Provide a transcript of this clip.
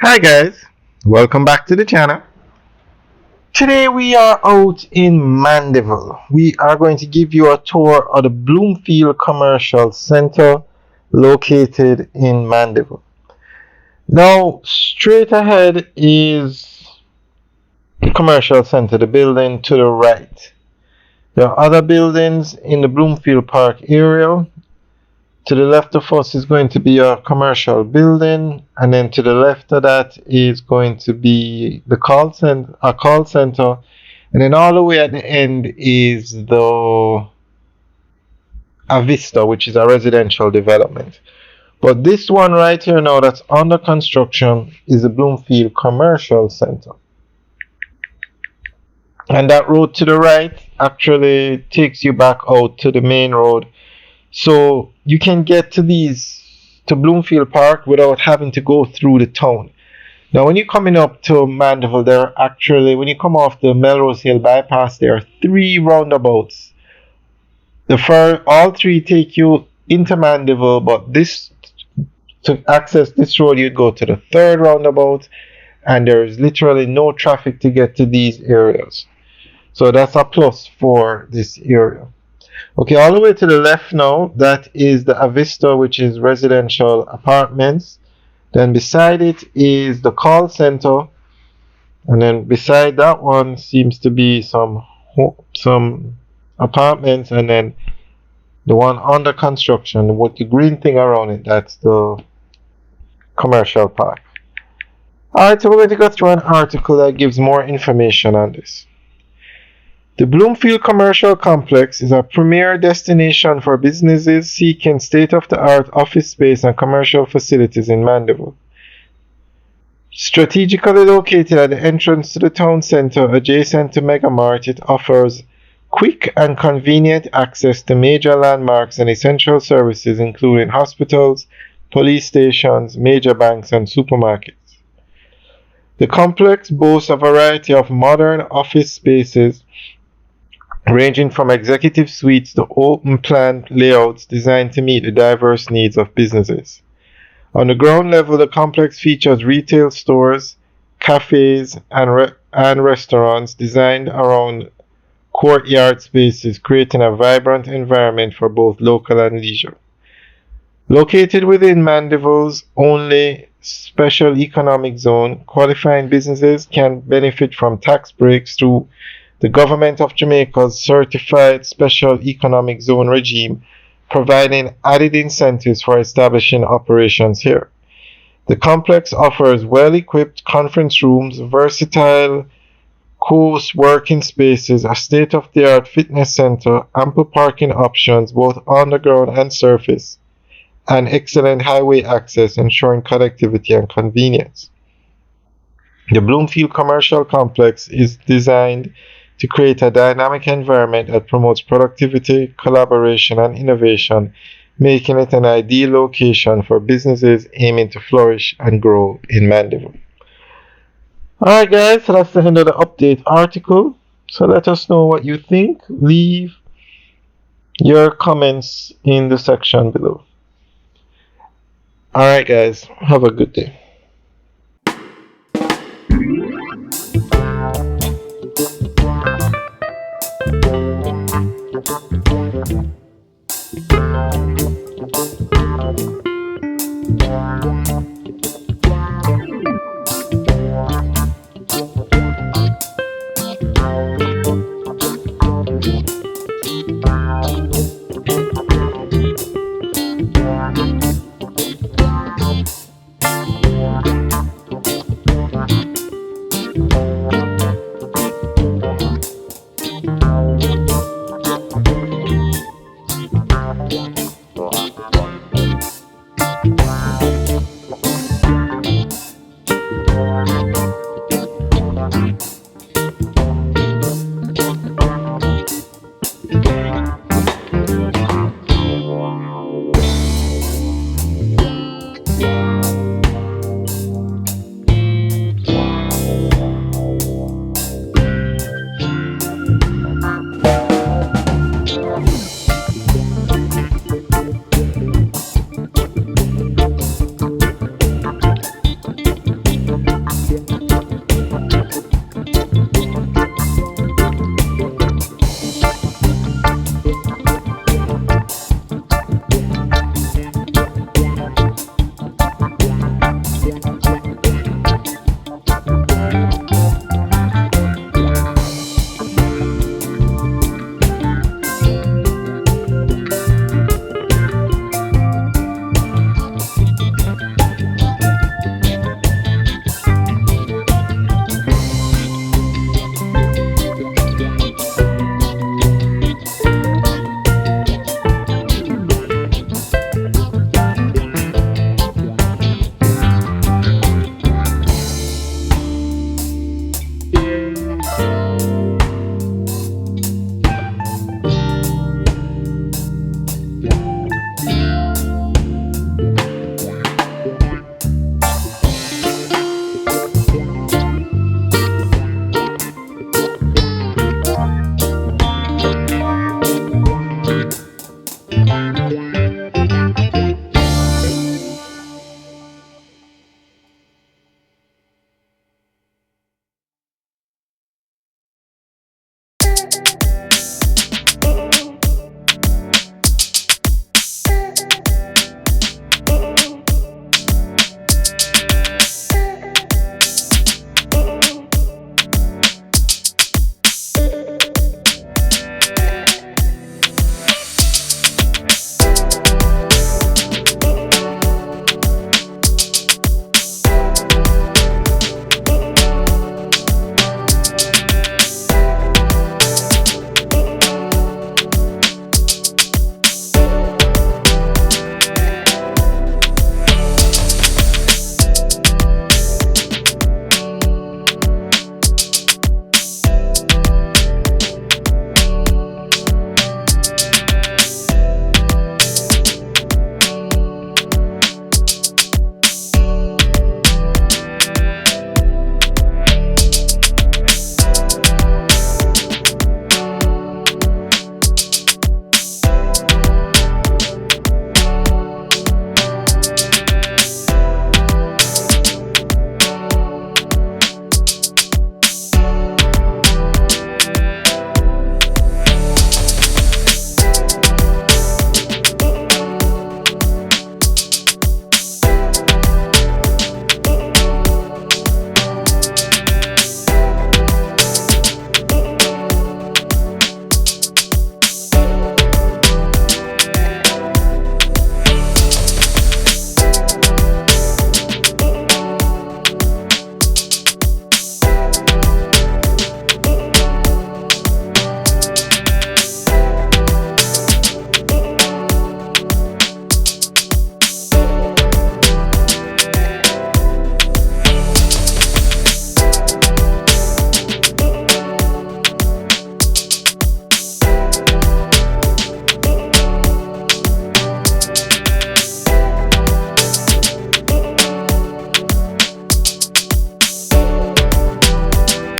Hi guys, welcome back to the channel. Today we are out in Mandeville. We are going to give you a tour of the Bloomfield Commercial Center located in Mandeville. Now, straight ahead is the Commercial Center, the building to the right. There are other buildings in the Bloomfield Park area. To the left of us is going to be a commercial building, and then to the left of that is going to be a call center, and then all the way at the end is the Avista, which is a residential development. But this one right here now that's under construction is the Bloomfield Commercial Center. And that road to the right actually takes you back out to the main road. So you can get to Bloomfield Park without having to go through the town. Now, when you're coming up to Mandeville, when you come off the Melrose Hill bypass, there are three roundabouts. All three take you into Mandeville, but to access this road, you'd go to the third roundabout, and there is literally no traffic to get to these areas. So that's a plus for this area. Okay, all the way to the left now, that is the Avista, which is residential apartments. Then beside it is the call center. And then beside that one seems to be some apartments. And then the one under construction, with the green thing around it, that's the commercial park. Alright, so we're going to go through an article that gives more information on this. The Bloomfield Commercial Complex is a premier destination for businesses seeking state-of-the-art office space and commercial facilities in Mandeville. Strategically located at the entrance to the town center adjacent to Megamart, it offers quick and convenient access to major landmarks and essential services including hospitals, police stations, major banks, and supermarkets. The complex boasts a variety of modern office spaces ranging from executive suites to open-plan layouts designed to meet the diverse needs of businesses. On the ground level, the complex features retail stores, cafes, and restaurants designed around courtyard spaces, creating a vibrant environment for both local and leisure. Located within Mandeville's only special economic zone, qualifying businesses can benefit from tax breaks through the Government of Jamaica's certified special economic zone regime, providing added incentives for establishing operations here. The complex offers well-equipped conference rooms, versatile co-working spaces, a state-of-the-art fitness center, ample parking options both on the ground and surface, and excellent highway access ensuring connectivity and convenience. The Bloomfield Commercial Complex is designed to create a dynamic environment that promotes productivity, collaboration, and innovation, making it an ideal location for businesses aiming to flourish and grow in Mandeville. Alright guys, so that's the end of the update article. So let us know what you think. Leave your comments in the section below. Alright guys, have a good day.